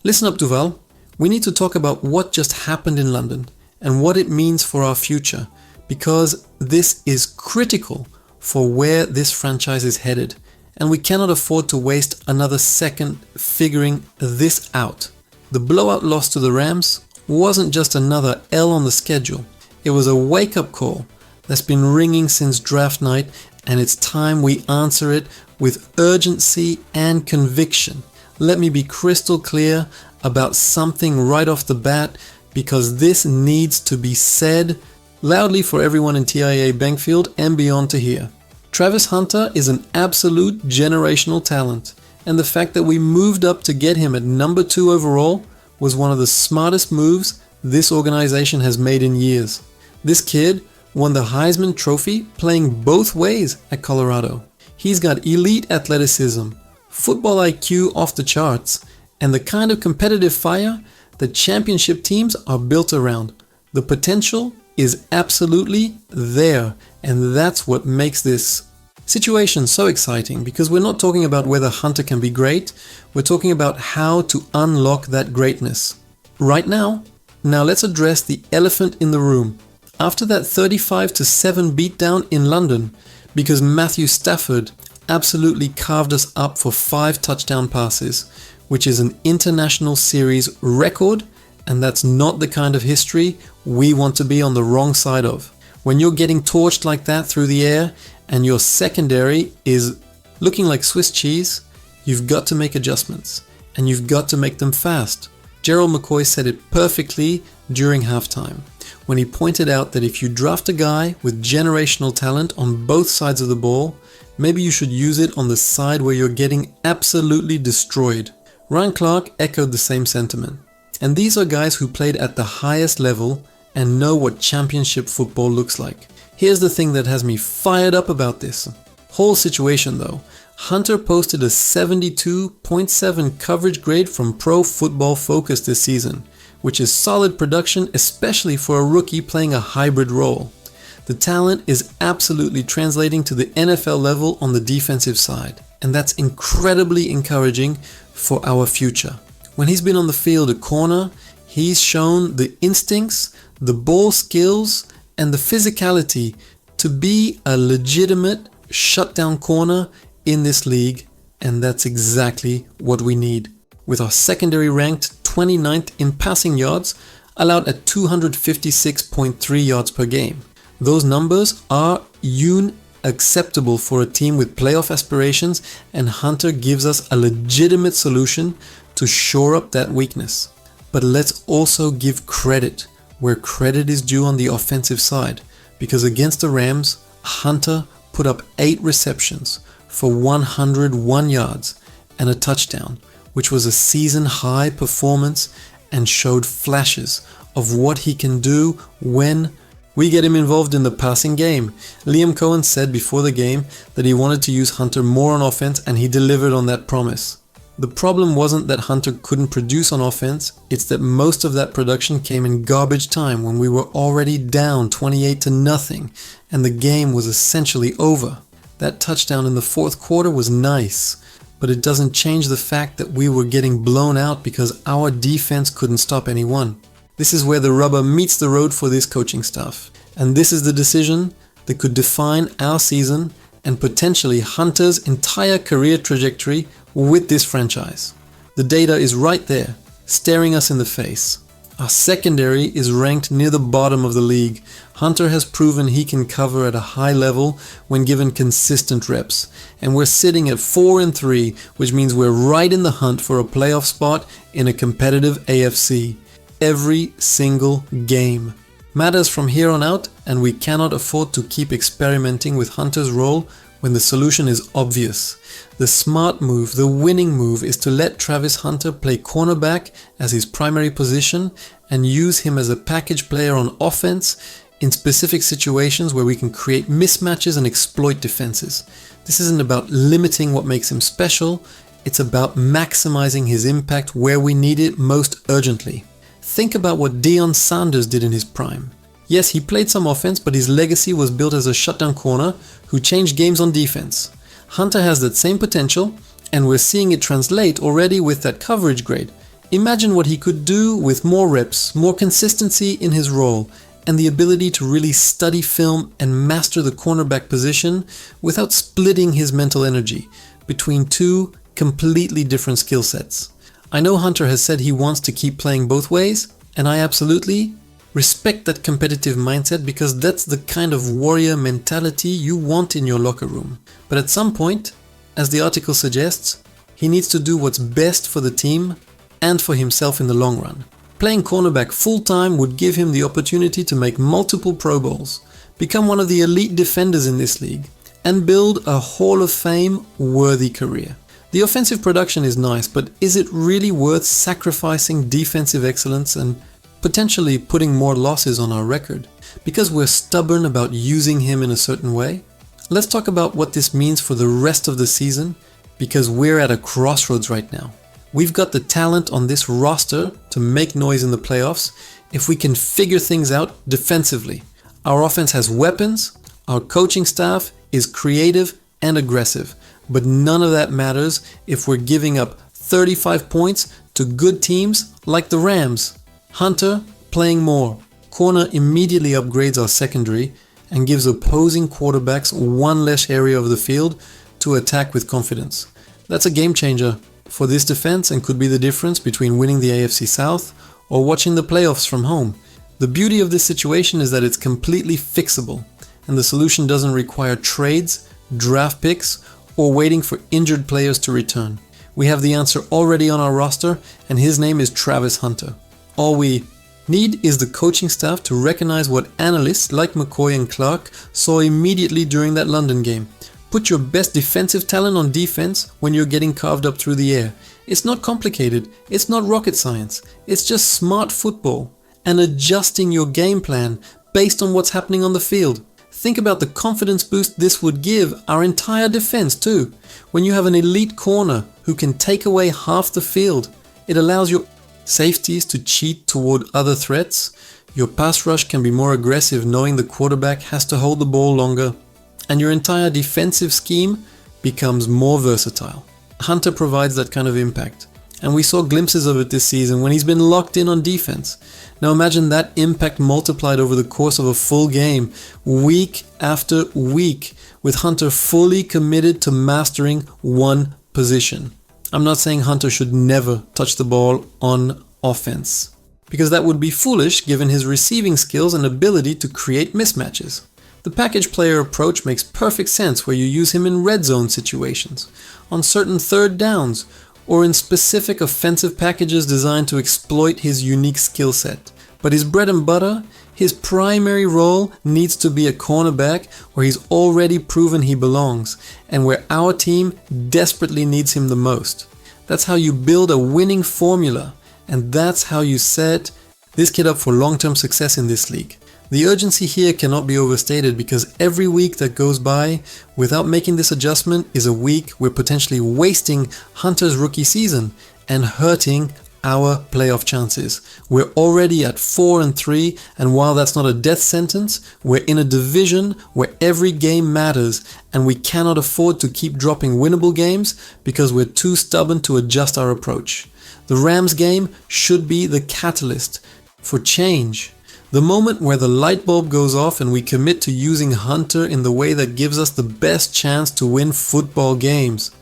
Listen up, Duval. We need to talk about what just happened in London and what it means for our future, because this is critical for where this franchise is headed, and we cannot afford to waste another second figuring this out. The blowout loss to the Rams wasn't just another L on the schedule. It was a wake-up call that's been ringing since draft night, and it's time we answer it with urgency and conviction. Let me be crystal clear about something right off the bat, because this needs to be said loudly for everyone in TIA Bankfield and beyond to hear. Travis Hunter is an absolute generational talent, and the fact that we moved up to get him at number 2 overall was one of the smartest moves this organization has made in years. This kid won the Heisman Trophy playing both ways at Colorado. He's got elite athleticism, football IQ off the charts, and the kind of competitive fire that championship teams are built around. The potential is absolutely there, and that's what makes this situation so exciting, because we're not talking about whether Hunter can be great, we're talking about how to unlock that greatness. Right now let's address the elephant in the room. After that 35-7 beatdown in London, because Matthew Stafford absolutely carved us up for 5 touchdown passes, which is an international series record, and that's not the kind of history we want to be on the wrong side of. When you're getting torched like that through the air and your secondary is looking like Swiss cheese, you've got to make adjustments, and you've got to make them fast. Gerald McCoy said it perfectly during halftime, when he pointed out that if you draft a guy with generational talent on both sides of the ball, maybe you should use it on the side where you're getting absolutely destroyed. Ryan Clark echoed the same sentiment. And these are guys who played at the highest level and know what championship football looks like. Here's the thing that has me fired up about this whole situation though. Hunter posted a 72.7 coverage grade from Pro Football Focus this season, which is solid production, especially for a rookie playing a hybrid role. The talent is absolutely translating to the NFL level on the defensive side, and that's incredibly encouraging for our future. When he's been on the field at corner, he's shown the instincts, the ball skills, and the physicality to be a legitimate shutdown corner in this league, and that's exactly what we need. With our secondary ranked 29th in passing yards, allowed at 256.3 yards per game. Those numbers are unacceptable for a team with playoff aspirations, and Hunter gives us a legitimate solution to shore up that weakness. But let's also give credit where credit is due on the offensive side, because against the Rams, Hunter put up 8 receptions for 101 yards and a touchdown, which was a season-high performance and showed flashes of what he can do when we get him involved in the passing game. Liam Cohen said before the game that he wanted to use Hunter more on offense, and he delivered on that promise. The problem wasn't that Hunter couldn't produce on offense, it's that most of that production came in garbage time when we were already down 28-0 and the game was essentially over. That touchdown in the fourth quarter was nice, but it doesn't change the fact that we were getting blown out because our defense couldn't stop anyone. This is where the rubber meets the road for this coaching staff, and this is the decision that could define our season and potentially Hunter's entire career trajectory with this franchise. The data is right there, staring us in the face. Our secondary is ranked near the bottom of the league. Hunter has proven he can cover at a high level when given consistent reps, and we're sitting at 4-3, which means we're right in the hunt for a playoff spot in a competitive AFC. Every single game matters from here on out, and we cannot afford to keep experimenting with Hunter's role when the solution is obvious. The smart move, the winning move, is to let Travis Hunter play cornerback as his primary position and use him as a package player on offense in specific situations where we can create mismatches and exploit defenses. This isn't about limiting what makes him special, it's about maximizing his impact where we need it most urgently. Think about what Deion Sanders did in his prime. Yes, he played some offense, but his legacy was built as a shutdown corner who changed games on defense. Hunter has that same potential, and we're seeing it translate already with that coverage grade. Imagine what he could do with more reps, more consistency in his role, and the ability to really study film and master the cornerback position without splitting his mental energy between two completely different skill sets. I know Hunter has said he wants to keep playing both ways, and I absolutely respect that competitive mindset because that's the kind of warrior mentality you want in your locker room. But at some point, as the article suggests, he needs to do what's best for the team and for himself in the long run. Playing cornerback full-time would give him the opportunity to make multiple Pro Bowls, become one of the elite defenders in this league, and build a Hall of Fame worthy career. The offensive production is nice, but is it really worth sacrificing defensive excellence and potentially putting more losses on our record because we're stubborn about using him in a certain way? Let's talk about what this means for the rest of the season because we're at a crossroads right now. We've got the talent on this roster to make noise in the playoffs if we can figure things out defensively. Our offense has weapons, our coaching staff is creative and aggressive, but none of that matters if we're giving up 35 points to good teams like the Rams. Hunter playing more. Corner immediately upgrades our secondary and gives opposing quarterbacks one less area of the field to attack with confidence. That's a game changer for this defense and could be the difference between winning the AFC South or watching the playoffs from home. The beauty of this situation is that it's completely fixable and the solution doesn't require trades, draft picks, or waiting for injured players to return. We have the answer already on our roster and his name is Travis Hunter. All we need is the coaching staff to recognize what analysts like McCoy and Clark saw immediately during that London game. Put your best defensive talent on defense when you're getting carved up through the air. It's not complicated, it's not rocket science, it's just smart football and adjusting your game plan based on what's happening on the field. Think about the confidence boost this would give our entire defense too. When you have an elite corner who can take away half the field, it allows your safeties to cheat toward other threats. Your pass rush can be more aggressive knowing the quarterback has to hold the ball longer. And your entire defensive scheme becomes more versatile. Hunter provides that kind of impact. And we saw glimpses of it this season when he's been locked in on defense. Now imagine that impact multiplied over the course of a full game, week after week, with Hunter fully committed to mastering one position. I'm not saying Hunter should never touch the ball on offense, because that would be foolish given his receiving skills and ability to create mismatches. The package player approach makes perfect sense where you use him in red zone situations, on certain third downs, or in specific offensive packages designed to exploit his unique skill set. But his bread and butter, his primary role needs to be a cornerback where he's already proven he belongs and where our team desperately needs him the most. That's how you build a winning formula, and that's how you set this kid up for long-term success in this league. The urgency here cannot be overstated because every week that goes by without making this adjustment is a week we're potentially wasting Hunter's rookie season and hurting our playoff chances. We're already at 4-3, and while that's not a death sentence, we're in a division where every game matters and we cannot afford to keep dropping winnable games because we're too stubborn to adjust our approach. The Rams game should be the catalyst for change. The moment where the light bulb goes off and we commit to using Hunter in the way that gives us the best chance to win football games.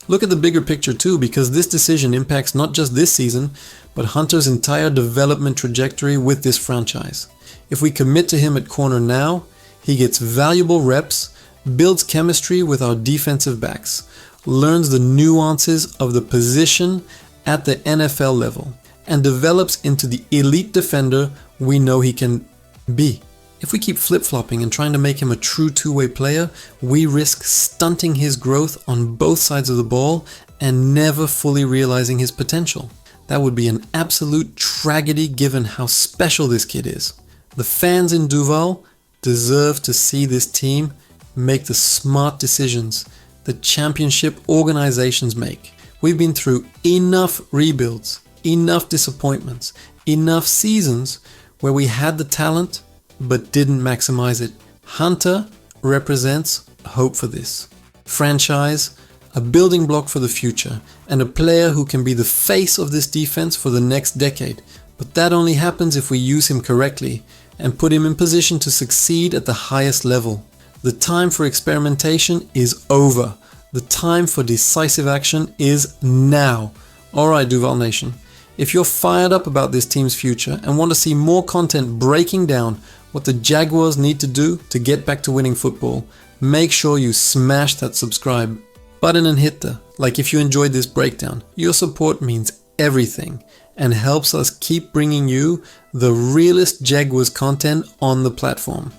Look at the bigger picture too, because this decision impacts not just this season, but Hunter's entire development trajectory with this franchise. If we commit to him at corner now, he gets valuable reps, builds chemistry with our defensive backs, learns the nuances of the position at the NFL level, and develops into the elite defender we know he can be. If we keep flip-flopping and trying to make him a true two-way player, we risk stunting his growth on both sides of the ball and never fully realizing his potential. That would be an absolute tragedy given how special this kid is. The fans in Duval deserve to see this team make the smart decisions that championship organizations make. We've been through enough rebuilds, enough disappointments, enough seasons where we had the talent but didn't maximize it. Hunter represents hope for this franchise, a building block for the future, and a player who can be the face of this defense for the next decade. But that only happens if we use him correctly and put him in position to succeed at the highest level. The time for experimentation is over. The time for decisive action is now. Alright, Duval Nation. If you're fired up about this team's future and want to see more content breaking down what the Jaguars need to do to get back to winning football, make sure you smash that subscribe button and hit the like if you enjoyed this breakdown. Your support means everything and helps us keep bringing you the realest Jaguars content on the platform.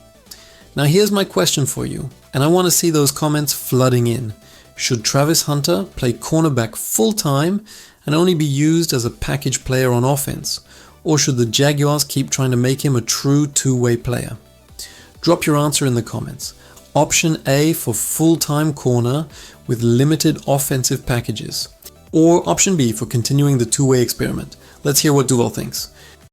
Now here's my question for you, and I want to see those comments flooding in. Should Travis Hunter play cornerback full time and only be used as a package player on offense? Or should the Jaguars keep trying to make him a true two-way player? Drop your answer in the comments. Option A for full-time corner with limited offensive packages. Or option B for continuing the two-way experiment. Let's hear what Duval thinks.